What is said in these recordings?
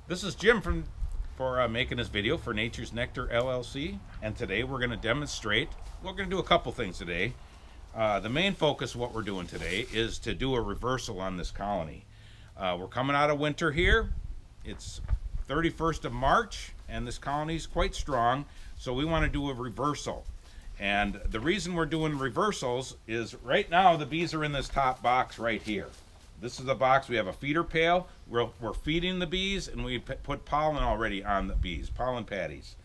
This is Jim for making this video for Nature's Nectar LLC, and today we're going to demonstrate. We're going to do a couple things today. The main focus of what we're doing today is to do a reversal on this colony. We're coming out of winter here. It's 31st of March, and this colony is quite strong, so we want to do a reversal. And the reason we're doing reversals is right now the bees are in this top box right here. This is the box. We have a feeder pail. We're feeding the bees, and we put pollen already on the bees, pollen patties.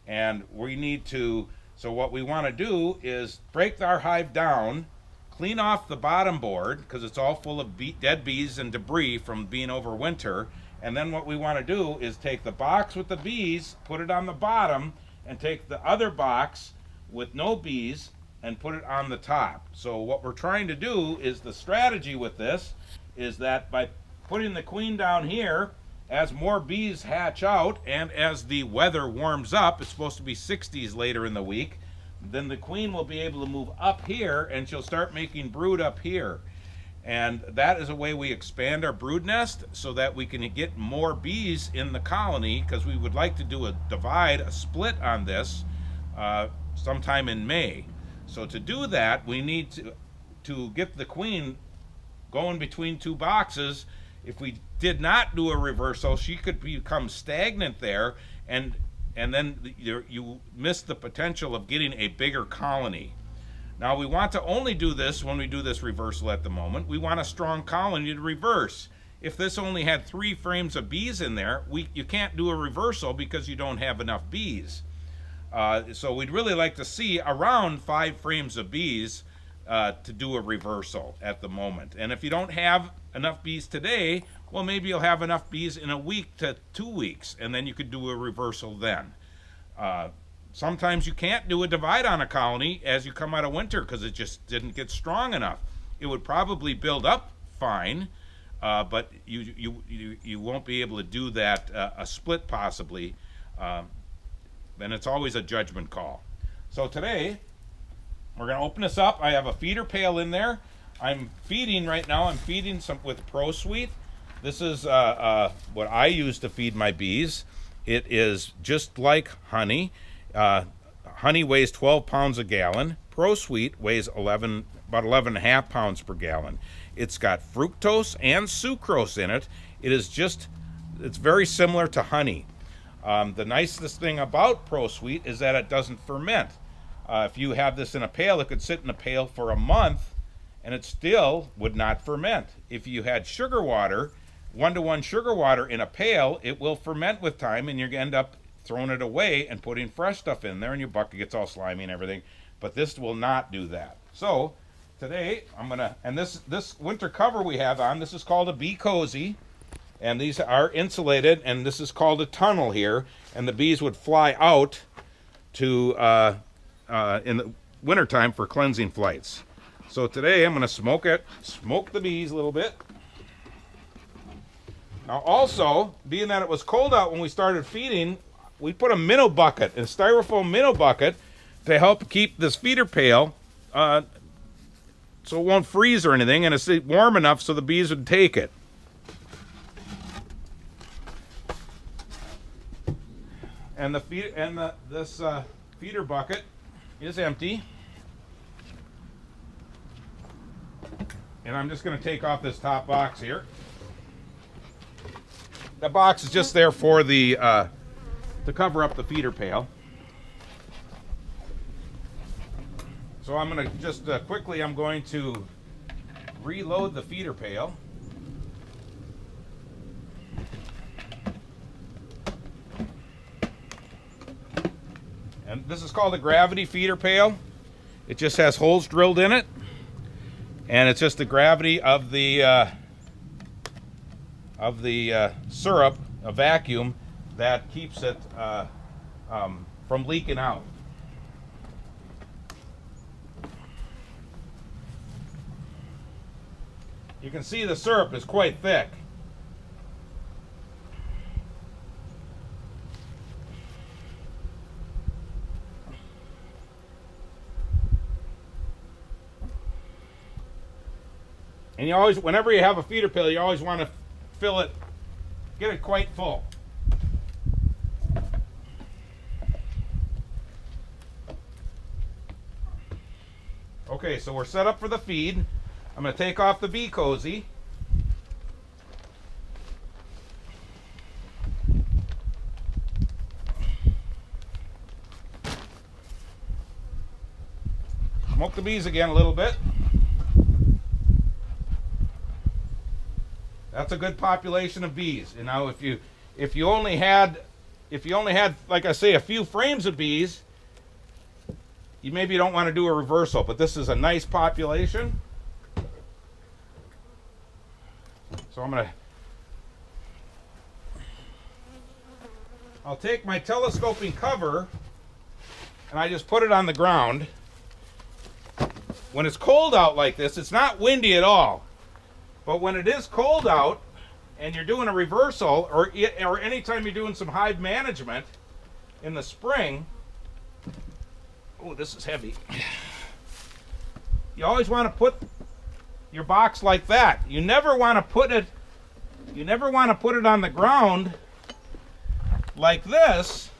And we need to, so what we want to do is break our hive down, clean off the bottom board, because it's all full of dead bees and debris from being over winter. And then what we want to do is take the box with the bees, put it on the bottom, and take the other box with no bees and put it on the top. So what we're trying to do is, the strategy with this is that by putting the queen down here, as more bees hatch out and as the weather warms up, it's supposed to be 60s later in the week, then the queen will be able to move up here and she'll start making brood up here. And that is a way we expand our brood nest so that we can get more bees in the colony, because we would like to do a split on this sometime in May. So to do that, we need to get the queen going between two boxes. If we did not do a reversal, she could become stagnant there, and then you miss the potential of getting a bigger colony. Now we want to only do this when we do this reversal at the moment. We want a strong colony to reverse. If this only had 3 frames of bees in there, you can't do a reversal because you don't have enough bees. So we'd really like to see around 5 frames of bees to do a reversal at the moment. And if you don't have enough bees today, well, maybe you'll have enough bees in a week to 2 weeks, and then you could do a reversal then. Sometimes you can't do a divide on a colony as you come out of winter because it just didn't get strong enough. It would probably build up fine, but you won't be able to do that, a split possibly. Then it's always a judgment call. So today, we're going to open this up. I have a feeder pail in there. I'm feeding right now. I'm feeding some with Pro Sweet. This is what I use to feed my bees. It is just like honey. Honey weighs 12 pounds a gallon. Pro Sweet weighs about 11.5 pounds per gallon. It's got fructose and sucrose in it. It's very similar to honey. The nicest thing about Pro Sweet is that it doesn't ferment. If you have this in a pail, it could sit in a pail for a month and it still would not ferment. If you had sugar water, 1-to-1 sugar water in a pail, it will ferment with time, and you're going to end up throwing it away and putting fresh stuff in there, and your bucket gets all slimy and everything. But this will not do that. So today and this winter cover we have on, this is called a Bee Cozy. And these are insulated, and this is called a tunnel here, and the bees would fly out to in the wintertime for cleansing flights. So today I'm going to smoke the bees a little bit. Now also, being that it was cold out when we started feeding, we put a minnow bucket, a styrofoam minnow bucket, to help keep this feeder pail so it won't freeze or anything, and it's warm enough so the bees would take it. And this feeder bucket is empty. And I'm just going to take off this top box here. The box is just there for the to cover up the feeder pail. So I'm going to just quickly, I'm going to reload the feeder pail. And this is called a gravity feeder pail. It just has holes drilled in it, and it's just the gravity of the syrup, a vacuum, that keeps it from leaking out. You can see the syrup is quite thick. And you always, whenever you have a feeder pail, you always want to fill it, get it quite full. Okay, so we're set up for the feed. I'm going to take off the bee cozy. Smoke the bees again a little bit. That's a good population of bees. And now if you only had like I say a few frames of bees, you maybe don't want to do a reversal, but this is a nice population. So I'll take my telescoping cover and I just put it on the ground. When it's cold out like this, it's not windy at all. But when it is cold out and you're doing a reversal, or anytime you're doing some hive management in the spring, oh, this is heavy. You always want to put your box like that. You never want to put it on the ground like this,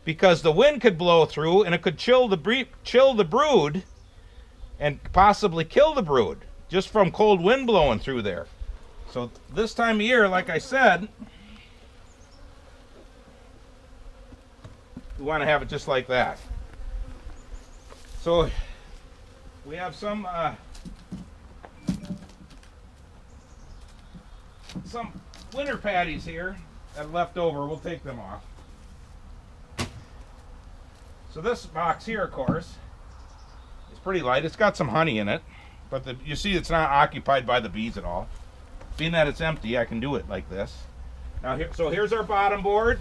because the wind could blow through and it could chill the brood and possibly kill the brood just from cold wind blowing through there. So this time of year, like I said, we want to have it just like that. So we have some winter patties here that are left over. We'll take them off. So this box here, of course, is pretty light. It's got some honey in it, but you see it's not occupied by the bees at all. Being that it's empty, I can do it like this. Now so here's our bottom board,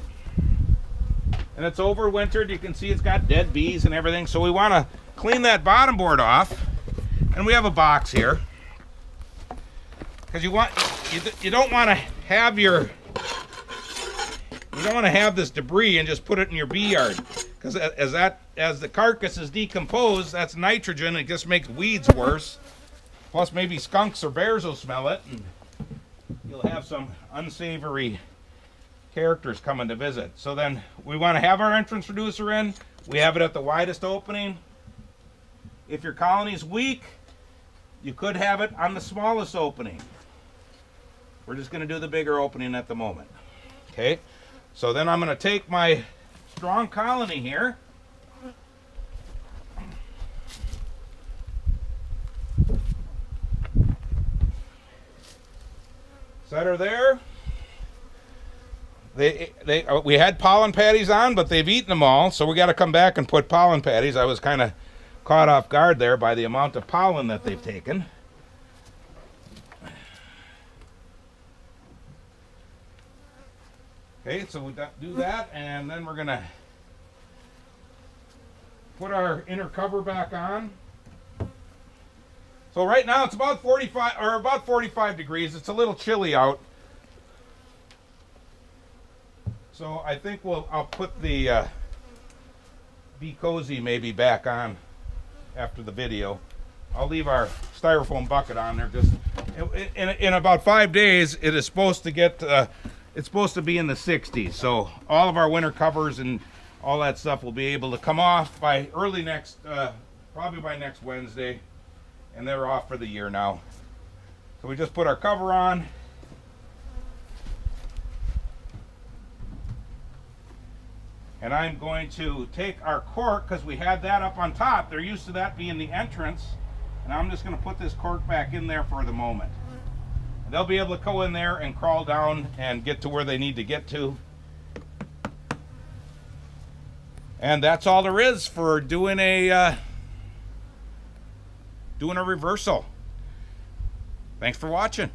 and it's overwintered. You can see it's got dead bees and everything. So we want to clean that bottom board off, and we have a box here because you don't want to have this debris and just put it in your bee yard, because as the carcass is decomposed, that's nitrogen. It just makes weeds worse. Plus maybe skunks or bears will smell it, and you'll have some unsavory characters coming to visit. So then we want to have our entrance reducer in. We have it at the widest opening. If your colony is weak, you could have it on the smallest opening. We're just going to do the bigger opening at the moment. Okay, so then I'm going to take my strong colony here. Set her there. We had pollen patties on, but they've eaten them all, so we got to come back and put pollen patties. I was kind of caught off guard there by the amount of pollen that they've taken. Okay, so we do that, and then we're gonna put our inner cover back on. So right now it's about 45 degrees. It's a little chilly out. So I think I'll put the Be Cozy maybe back on after the video. I'll leave our styrofoam bucket on there. Just in about 5 days, it is supposed to get. It's supposed to be in the 60s. So all of our winter covers and all that stuff will be able to come off by early probably by next Wednesday, and they're off for the year now. So we just put our cover on. And I'm going to take our cork, because we had that up on top. They're used to that being the entrance. And I'm just going to put this cork back in there for the moment. And they'll be able to go in there and crawl down and get to where they need to get to. And that's all there is for doing a reversal. Thanks for watching.